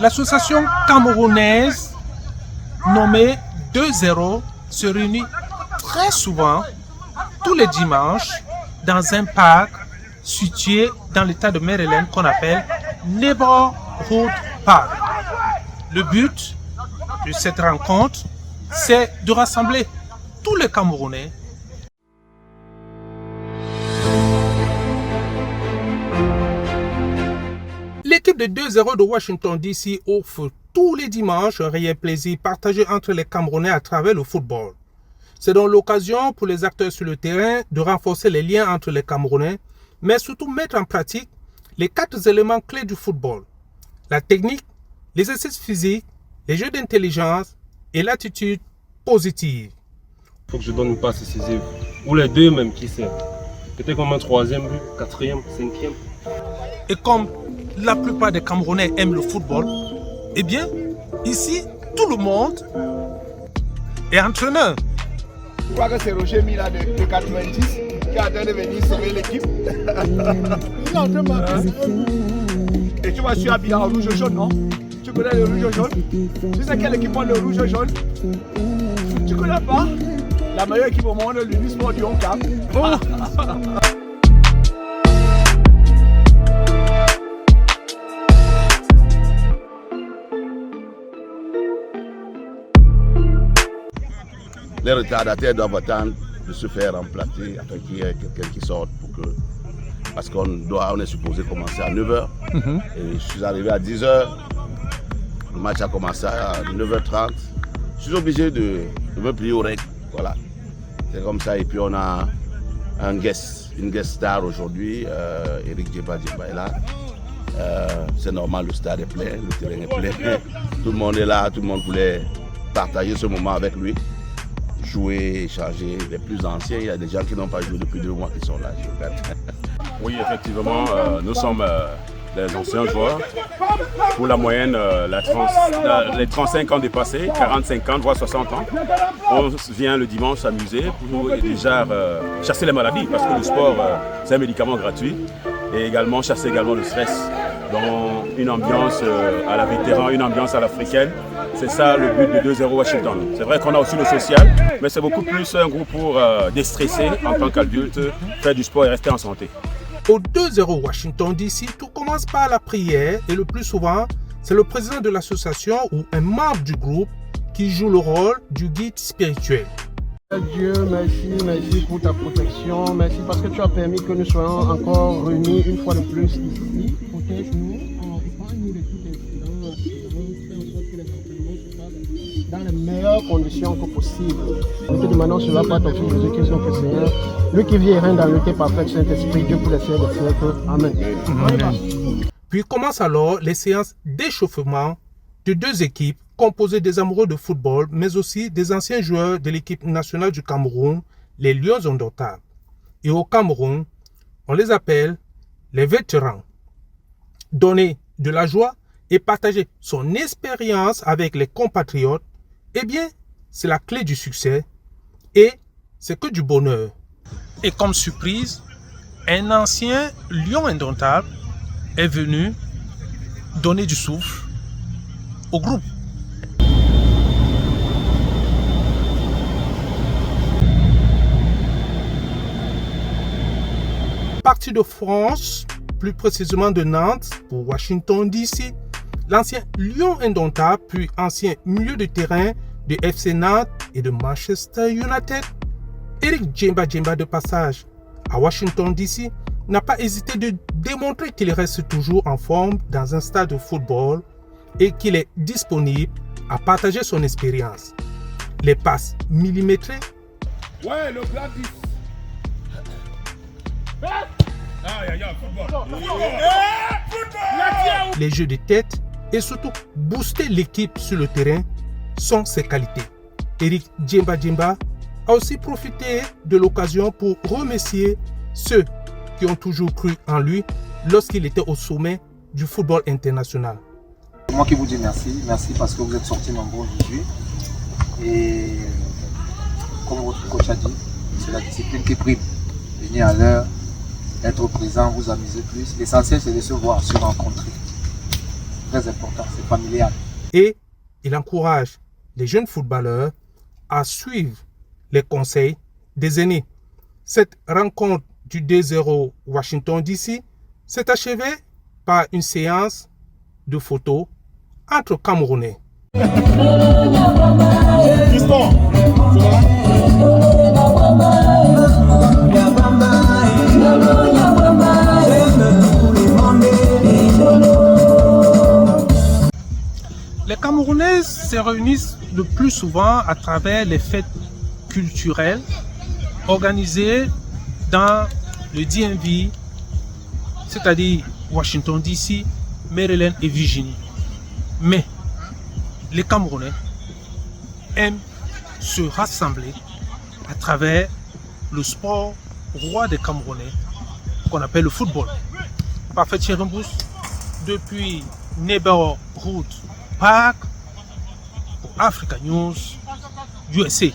L'association camerounaise nommée 2-0 se réunit très souvent tous les dimanches dans un parc situé dans l'état de Maryland qu'on appelle Neighborhood Park. Le but de cette rencontre, c'est de rassembler tous les Camerounais. L'équipe de 2-0 de Washington DC offre tous les dimanches un réel plaisir partagé entre les Camerounais à travers le football. C'est donc l'occasion pour les acteurs sur le terrain de renforcer les liens entre les Camerounais, mais surtout mettre en pratique les 4 éléments clés du football: la technique, l'exercice physique, les jeux d'intelligence et l'attitude positive. Il faut que je donne une passe décisive, ou les deux même, qui sait. Peut-être comme un 3e but, 4e, 5e. Et comme la plupart des Camerounais aiment le football, eh bien, ici, tout le monde est entraîneur. Je crois que c'est Roger Mila de 90 qui a en train de venir sauver l'équipe. Et tu vois, je suis habillé en rouge jaune, non? Tu connais le rouge jaune? Tu sais quelle équipe porte le rouge jaune? Tu connais pas? La meilleure équipe au monde, l'Unisport du Hong-Kong. Les retardataires doivent attendre de se faire remplacer afin qu'il y ait quelqu'un qui sorte parce qu'on est supposé commencer à 9h. Et je suis arrivé à 10h. Le match a commencé à 9h30. Je suis obligé de me plier aux règles. Voilà. C'est comme ça. Et puis on a une guest star aujourd'hui. Eric Djemba est là. C'est normal, le stade est plein, le terrain est plein. Tout le monde est là, tout le monde voulait partager ce moment avec lui. Jouer, échanger, les plus anciens, il y a des gens qui n'ont pas joué depuis 2 mois qui sont là. Oui, effectivement, nous sommes des anciens joueurs. Pour la moyenne, les 35 ans dépassés, 40, 50, voire 60 ans. On vient le dimanche s'amuser pour déjà chasser les maladies, parce que le sport, c'est un médicament gratuit. Et également chasser également le stress. Dans une ambiance à la vétéran, une ambiance à l'africaine. C'est ça le but de 2-0 Washington. C'est vrai qu'on a aussi le social, mais c'est beaucoup plus un groupe pour déstresser en tant qu'adulte, faire du sport et rester en santé. Au 2-0 Washington DC, tout commence par la prière et le plus souvent, c'est le président de l'association ou un membre du groupe qui joue le rôle du guide spirituel. Dieu, merci pour ta protection, merci parce que tu as permis que nous soyons encore réunis une fois de plus ici. Protège-nous, épargne-nous de tout incident, fais en sorte que les entraînements se fassent dans les meilleures conditions que possible. Nous te demandons cela par ton Fils Jésus-Christ notre Seigneur, lui qui vit et règne dans l'unité parfaite Saint-Esprit, Dieu pour les siècles des siècles. Amen. Puis commencent alors les séances d'échauffement de 2 équipes composées des amoureux de football, mais aussi des anciens joueurs de l'équipe nationale du Cameroun, les Lions indomptables. Et au Cameroun, on les appelle les vétérans. Donner de la joie et partager son expérience avec les compatriotes, eh bien, c'est la clé du succès et c'est que du bonheur. Et comme surprise, un ancien lion indomptable est venu donner du souffle au groupe. Parti de France, plus précisément de Nantes pour Washington DC, l'ancien lion indomptable puis ancien milieu de terrain de FC Nantes et de Manchester United, Eric Djemba de passage à Washington DC, n'a pas hésité de démontrer qu'il reste toujours en forme dans un stade de football et qu'il est disponible à partager son expérience. Les passes millimétrées, Ouais, le grand 10. les jeux de tête et surtout booster l'équipe sur le terrain sont ses qualités. Eric Djemba a aussi profité de l'occasion pour remercier ceux qui ont toujours cru en lui lorsqu'il était au sommet du football international. Moi qui vous dis merci, merci parce que vous êtes sortis nombreux aujourd'hui. Et comme votre coach a dit, c'est la discipline qui prime. Venir à l'heure, être présent, vous amuser plus. L'essentiel c'est de se voir, se rencontrer. très important, c'est familial. Et il encourage les jeunes footballeurs à suivre les conseils des aînés. Cette rencontre du 2-0 Washington DC s'est achevée par une séance de photos entre Camerounais. Les Camerounais se réunissent le plus souvent à travers les fêtes culturelles organisées dans le DMV, c'est-à-dire Washington DC, Maryland et Virginie. Mais les Camerounais aiment se rassembler à travers le sport roi des Camerounais qu'on appelle le football. Parfait Chirimbous, depuis Neighborhood Park pour Africa News USA.